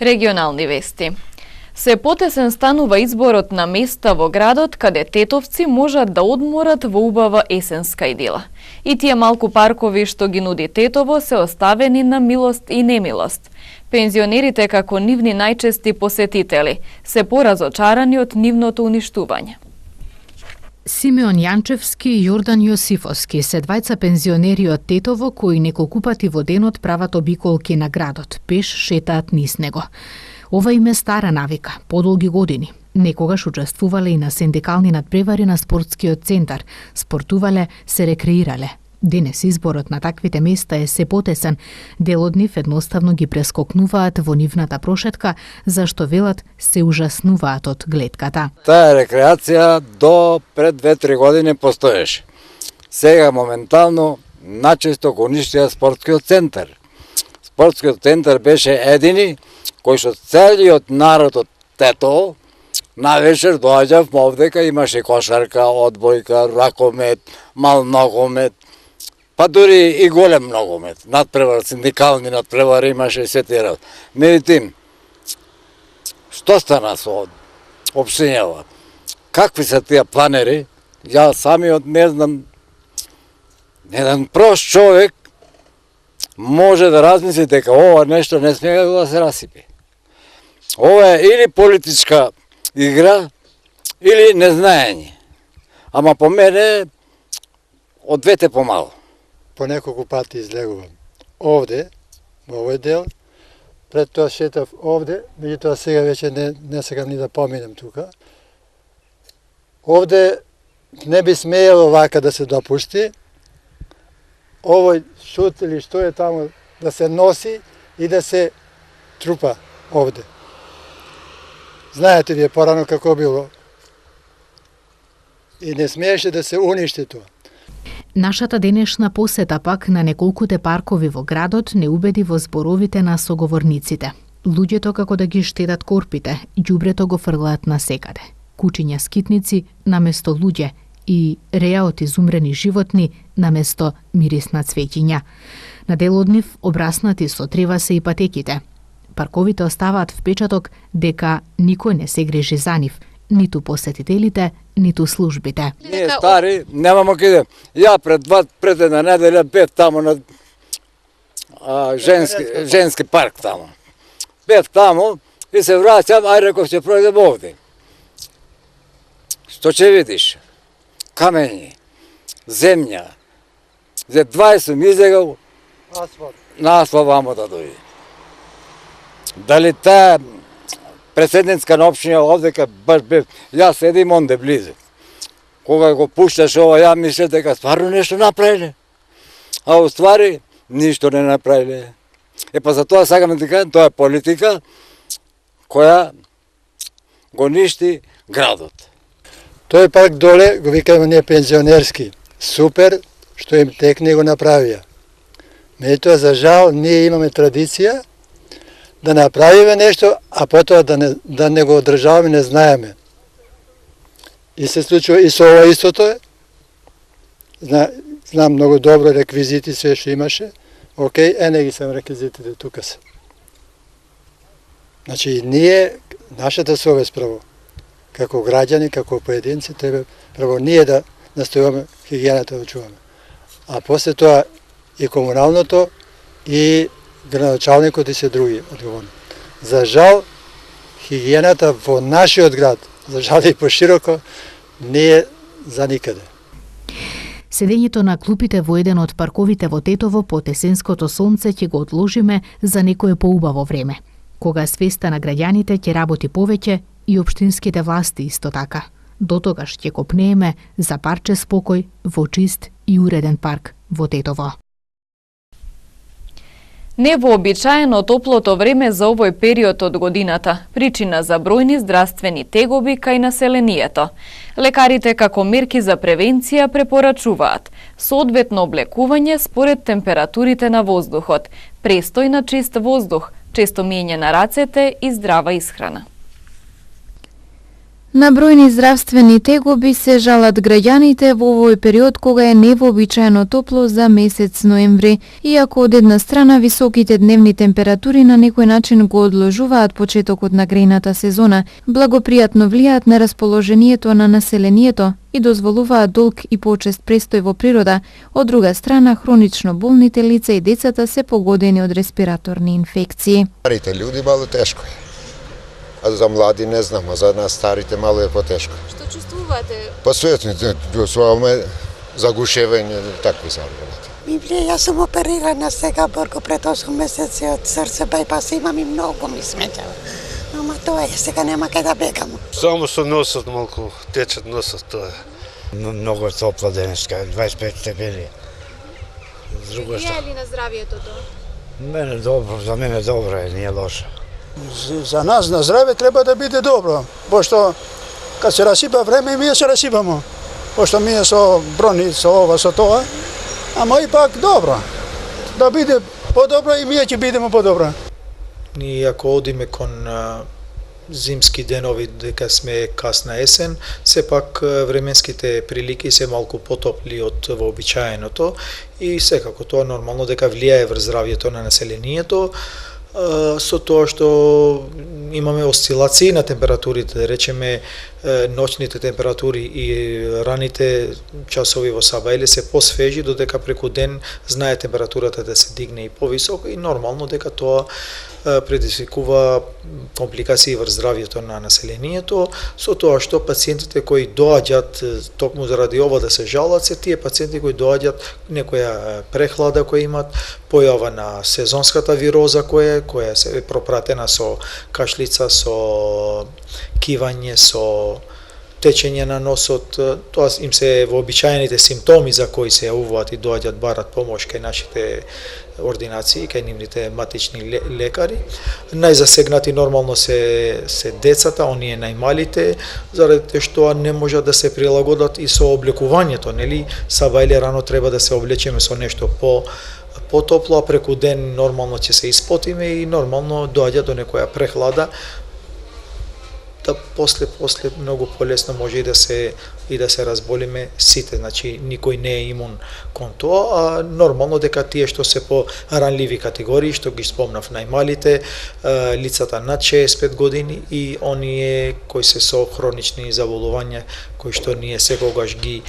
Регионални вести. Се потесен станува изборот на места во градот каде тетовци можат да одморат во убава есенска идила. И тие малку паркови што ги нуди Тетово се оставени на милост и немилост. Пензионерите како нивни најчести посетители се поразочарани од нивното уништување. Симеон Јанчевски и Јордан Јосифовски се двајца пензионери од Тетово кои неколку пати во денот прават обиколки на градот, пеш шетаат низ него. Ова им е стара навика, подолги години. Некогаш учествувале и на синдикални надпревари на спортскиот центар, спортувале, се рекреирале. Денес изборот на таквите места е се потесен. Дел од нив едноставно ги прескокнуваат во нивната прошетка, зашто велат се ужаснуваат од гледката. Таа рекреација до пред 2-3 години постоеше. Сега моментално начесто го уништија спортскиот центар. Спортскиот центар беше едини кој што целиот народ од Тетово на вечер доаѓав овдека, имаше кошарка, одбојка, ракомет, мал ногомет, па дури и голем ногомет, надпревар, синдикални надпревари имаше се тие работи. Меѓутоа, што стана со општинјава? Какви се тие планери? Ја самиот не знам. Еден прост човек може да размисли дека ова нешто не смее да се расипи. Ова е или политичка игра, или незнаење. Ама по мене, од двете помало. По неколку пати излегувам овде, во овој дел, пред тоа шетав овде, меѓутоа сега веќе не сакам ни да поминам тука. Овде не би смеело вака да се допусти, овој шут или што е таму да се носи и да се трупа овде. Знаете вие порано како било. И не смееше да се уништи тоа. Нашата денешна посета пак на неколкуте паркови во градот не убеди во зборовите на соговорниците. Луѓето како да ги штедат корпите, ѓубрето го фрлаат насекаде. Кучиња скитници наместо луѓе и реа од изумрени животни наместо мирисна цвеќиња. На дел од нив обраснати со трева се и патеките. Парковите оставаат впечаток дека никој не се грижи за нив, ниту посетителите, ниту службите. Ние стари немамо каде. Ја пред една неделја бев таму на женски парк таму. Бев таму и се враќам, ај реков ќе пројдем овде. Што ќе видиш? Камењи, земја. За 20 ми излегал на асфалт вамо да дојде. Дали таа председницка на општина овдека баш бев, јас седим онде близо. Кога го пушташ ова, ја мислев дека стварно нешто направиле. А уствари, ништо не направиле. Па за тоа сакам да кажам, тоа е политика која го ништи градот. Тој парк доле, го викаме ние пензионерски. Супер, што им текне го направија. Меѓутоа, за жал, ние имаме традиција да направиме нешто, а потоа да не го одржаваме, не знаеме. И се случува и со ова истото е. Знам многу добро реквизити, све што имаше. Океј, не ги сам реквизитите, тука се. Значи, ние, нашата совест прво, како граѓани, како поединци, треба прво ние да настојуваме хигиената да чуваме. А после тоа и комуналното, и градоначалникот и се други одговорни. За жал, хигиената во нашиот град, за жал и пошироко, не е за никаде. Седењето на клупите во еден од парковите во Тетово под есенското сонце ќе го одложиме за некое поубаво време, кога свеста на граѓаните ќе работи повеќе и општинските власти исто така. До тогаш ќе копнееме за парче спокој во чист и уреден парк во Тетово. Невообичаено топлото време за овој период од годината, причина за бројни здравствени тегоби кај населението. Лекарите како мерки за превенција препорачуваат соодветно облекување според температурите на воздухот, престој на чист воздух, често миење на рацете и здрава исхрана. На бројни здравствени тегоби се жалат граѓаните во овој период кога е невообичаено топло за месец ноември. Иако од една страна високите дневни температури на некој начин го одложуваат почетокот на грејната сезона, благопријатно влијаат на расположението на населението и дозволуваат долг и почест престој во природа, од друга страна хронично болните лица и децата се погодени од респираторни инфекции. Старите луѓе мало тешко е. А за млади не знам, а за нас старите мало е потешко. Што чувствувате? Посветно, чувствуваме загушевање, такви работи. Библија, јас сум оперирана сега Борго пред 8 месеци од срце байпас, имам и многу ми сметава. Ама тоа е, сега нема кај да бегам. Само со носот малку течат носот тоа. Многу е топла денеска, 25 степени. Влијае ли на здравието тоа? Мене добро, за мене добро е, не е лошо. За нас на здраве треба да биде добро, пошто кад се расипа време и ние се расипамо. Пошто ние со брони, со ова, со тоа, ама ипак добро. Да биде подобро и ние ќе бидеме подобро. Ние ако одиме кон зимски денови, дека сме касна есен, сепак временските прилики се малку потопли од вообичаеното и секако тоа нормално дека влијае врз здравјето на населението, со тоа што имаме осцилации на температурите, да речеме ноќните температури и раните часови во сабајле се посвежи, додека преку ден знае температурата да се дигне и повисоко и нормално дека тоа предизвикува компликации врз здравјето на населението, со тоа што пациентите кои доаѓаат токму заради ова да се жалат, се тие пациенти кои доаѓаат некоја прехлада која имат, појава на сезонската вироза која се пропратена со кашлица, со кивање, со течење на носот, тоа им се вообичаените симптоми за кои се јавуваат и доаѓаат барат помош кај нашите ординации, кај нивните матични лекари. Најзасегнати нормално се децата, оние најмалите, заради што не можат да се прилагодат и со облекувањето, нели? Сабајле рано треба да се облечеме со нешто потопло, а преку ден нормално ќе се испотиме и нормално доаѓа до некоја прехлада, да после многу полесно може и да се разболиме сите, значи никој не е имун кон тоа, а нормално дека тие што се по ранливи категории, што ги спомнав, најмалите, лицата над 65 години и оние кои се со хронични заболувања, кои што ние секогаш ги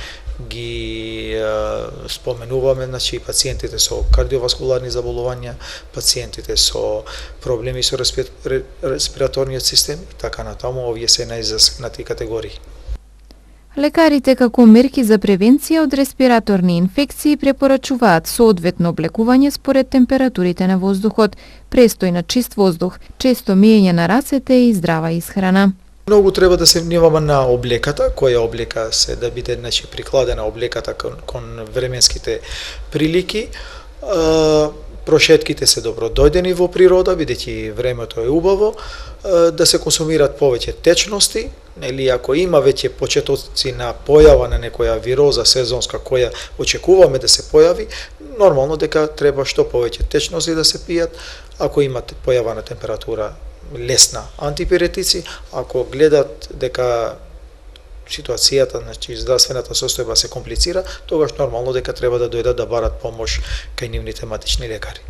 споменуваме, значи пациентите со кардиоваскуларни заболувања, пациентите со проблеми со респираторниот систем и така натаму, овие се најзасегнати категории. Лекарите како мерки за превенција од респираторни инфекции препорачуваат соодветно облекување според температурите на воздухот, престој на чист воздух, често миење на рацете и здрава исхрана. Многу треба да се внимава на облеката, која облека се да биде прикладена облеката кон временските прилики. Прошетките се добродојдени во природа, бидејќи времето е убаво, да се консумираат повеќе течности, нели ако има веќе почетоци на појава на некоја вироза сезонска која очекуваме да се појави, нормално дека треба што повеќе течности да се пијат, ако имате појава на температура лесна антипиретици, ако гледат дека ситуацијата, значи здравствената состојба се комплицира, тогаш нормално дека треба да дојдат да барат помош кај нивните матични лекари.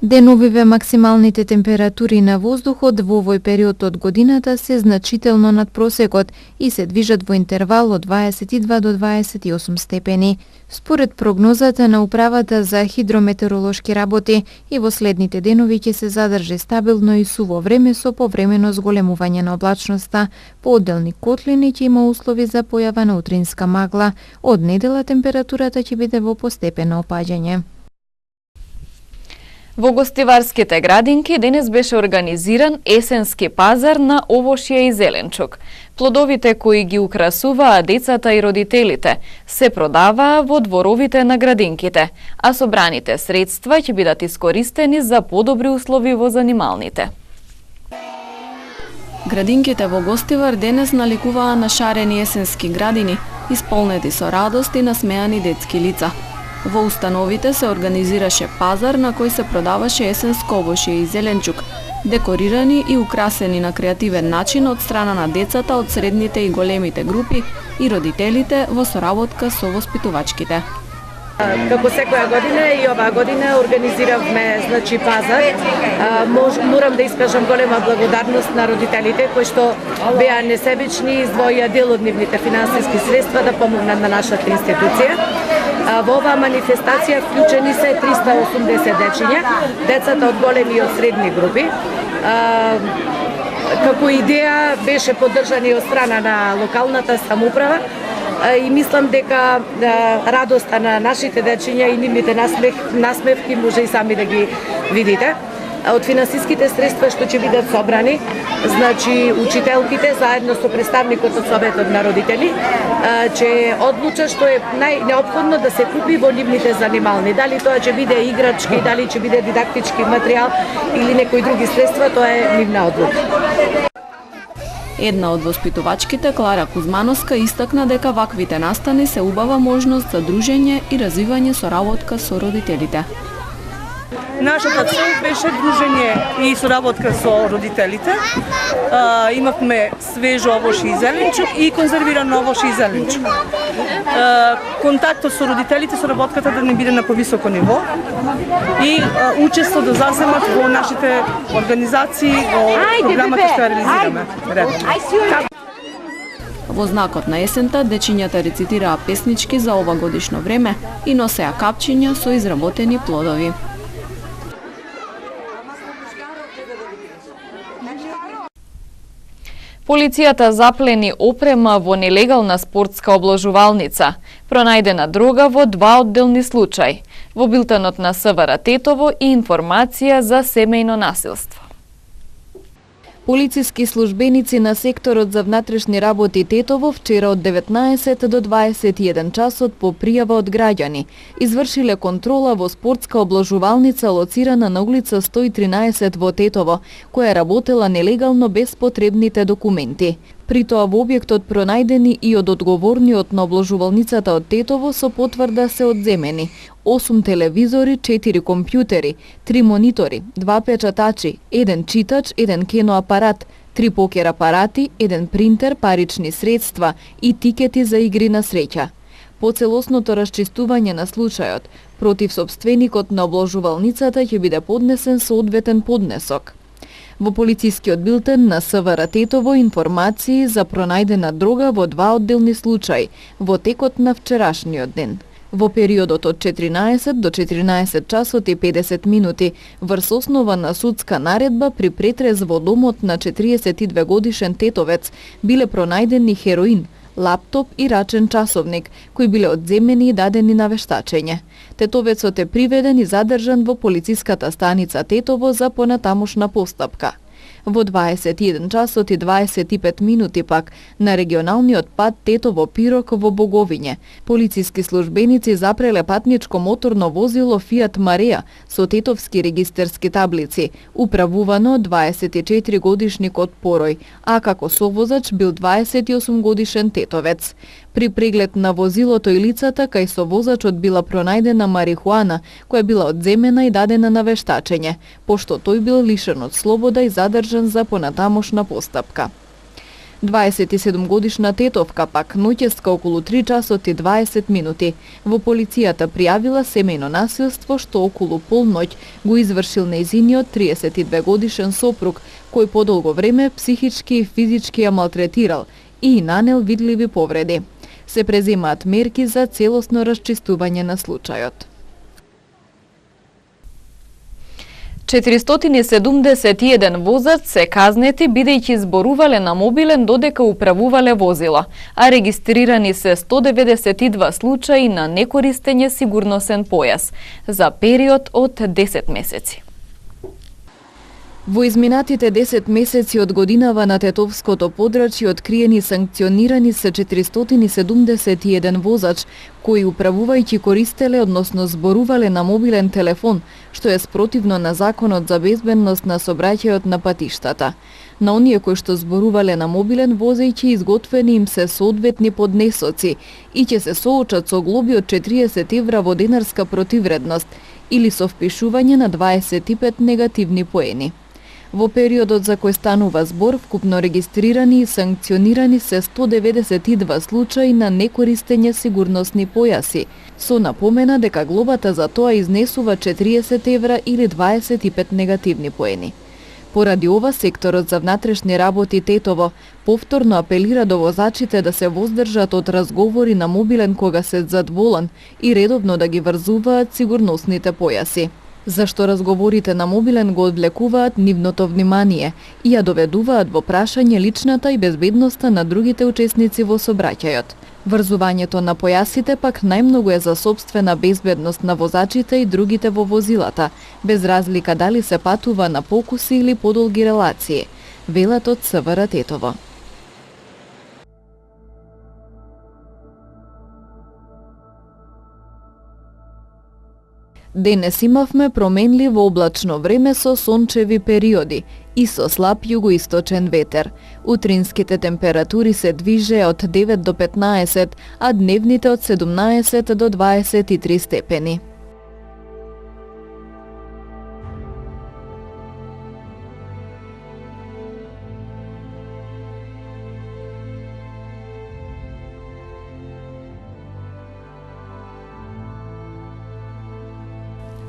Деновиве максималните температури на воздухот во овој период од годината се значително над просекот и се движат во интервал од 22 до 28 степени. Според прогнозата на Управата за хидрометеоролошки работи, и во следните денови ќе се задржи стабилно и суво време со повремено зголемување на облачноста. По одделни котлини ќе има услови за појава на утринска магла. Од недела температурата ќе биде во постепено опаѓање. Во гостиварските градинки денес беше организиран есенски пазар на овошје и зеленчук. Плодовите кои ги украсуваа децата и родителите се продаваа во дворовите на градинките, а собраните средства ќе бидат искористени за подобри услови во занималните. Градинките во Гостивар денес наликуваа на шарени есенски градини, исполнети со радост и насмеани детски лица. Во установите се организираше пазар на кој се продаваше есенско овошје и зеленчук. декорирани и украсени на креативен начин од страна на децата од средните и големите групи и родителите во соработка со воспитувачките. Како секоја година и оваа година организиравме пазар. Морам да искажам голема благодарност на родителите кои што беа несебични и издвоија дел од нивните финансиски средства да помогнат на нашата институција. Во оваа манифестација вклучени се 380 дечиња, децата од големи и од средни групи. Како идеја беше поддржана од страна на локалната самоуправа и мислам дека радоста на нашите дечиња и нивните насмевки може и сами да ги видите. Од финансиските средства што ќе бидат собрани, учителките заедно со представникот од Советот на родители ќе одлучат што е најнеопходно да се купи во нивните занимални. Дали тоа ќе биде играчки, дали ќе биде дидактички материјал или некои други средства, тоа е нивна одлука. Една од воспитувачките, Клара Кузмановска, истакна дека ваквите настани се убава можност за дружење и развивање соработка со родителите. Нашата цел беше дружење и соработка со родителите. Имавме свежо овош и зеленчук и конзервиран овош и зеленчук. Контактот со родителите, соработката да не биде на повисоко ниво и учество да засемат во нашите организации, во програмата што ја реализираме. Во знакот на есента, дечињата рецитираа песнички за ова годишно време и носеа капчиња со изработени плодови. Полицијата заплени опрема во нелегална спортска обложувалница, пронајдена дрога во 2 одделни случаи. Во билтенот на СВР Тетово и информација за семејно насилство. Полициски службеници на секторот за внатрешни работи Тетово вчера од 19 до 21 часот по пријава од граѓани извршиле контрола во спортска обложувалница лоцирана на улица 113 во Тетово, која работела нелегално без потребните документи. При тоа во објектот пронајдени и од одговорниот на обложувалницата од Тетово со потврда се одземени 8 телевизори, 4 компјутери, 3 монитори, 2 печатачи, 1 читач, 1 киноапарат, 3 покер апарати, 1 принтер, парични средства и тикети за игри на среќа. По целосното расчистување на случајот, против сопственикот на обложувалницата ќе биде поднесен соодветен поднесок. Во полицискиот билтен на СВР Тетово информации за пронајдена дрога во 2 одделни случаи во текот на вчерашниот ден. Во периодот од 14 до 14 часот и 50 минути, врз основа на судска наредба при претрез во домот на 42 годишен тетовец биле пронајдени хероин, лаптоп и рачен часовник, кои биле одземени и дадени на вештачење. Тетовецот е приведен и задржан во полициската станица Тетово за понатамошна постапка. Во 21 часот и 25 минути пак на регионалниот пат Тетово-Пирок во Боговиње, полициски службеници запреле патничко моторно возило Фиат Мареа со тетовски регистерски таблици, управувано од 24 годишникот Порој, а како совозач бил 28 годишен тетовец. При преглед на возилото и лицата кај совозачот била пронајдена марихуана, која била одземена и дадена на вештачење, пошто тој бил лишен од слобода и задржан за понатамошна постапка. 27 годишна тетовка пак ноќеска околу 3 часот и 20 минути во полицијата пријавила семејно насилство што околу полноќ го извршил нејзиниот 32 годишен сопруг, кој подолго време психички и физички ја малтретирал и нанел видливи повреди. Се преземаат мерки за целосно расчистување на случајот. 471 возач се казнети бидејќи зборувале на мобилен додека управувале возила, а регистрирани се 192 случаи на некористење сигурносен појас за период од 10 месеци. Во изминатите 10 месеци од годинава на тетовското подрачје откриени и санкционирани се 471 возач кои управувајќи користеле, односно зборувале на мобилен телефон, што е спротивно на Законот за безбедност на сообраќајот на патиштата. На оние кои што зборувале на мобилен возејќи изготвени им се соодветни поднесоци и ќе се соочат со глоби од 40 евра во денарска противредност или со впишување на 25 негативни поени. Во периодот за кој станува збор, вкупно регистрирани и санкционирани се 192 случаи на некористење сигурносни појаси, со напомена дека глобата за тоа изнесува 40 евра или 25 негативни поени. Поради ова, секторот за внатрешни работи Тетово повторно апелира до возачите да се воздржат од разговори на мобилен кога се зад волан и редовно да ги врзуваат сигурносните појаси. Зашто разговорите на мобилен го одвлекуваат нивното внимание и ја доведуваат во прашање личната и безбедноста на другите учесници во сообраќајот. Врзувањето на појасите пак најмногу е за сопствена безбедност на возачите и другите во возилата, без разлика дали се патува на покуси или подолги релации, велат од СВР Тетово. Денес имавме променливо облачно време со сончеви периоди и со слаб југоисточен ветер. Утринските температури се движеа од 9 до 15, а дневните од 17 до 23 степени.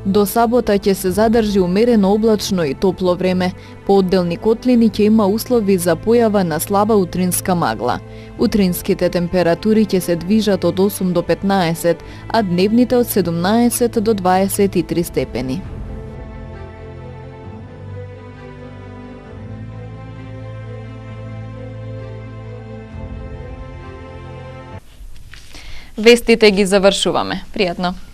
До сабота ќе се задржи умерено облачно и топло време. По одделни котлини ќе има услови за појава на слаба утринска магла. Утринските температури ќе се движат од 8 до 15, а дневните од 17 до 23 степени. Вестите ги завршуваме. Пријатно.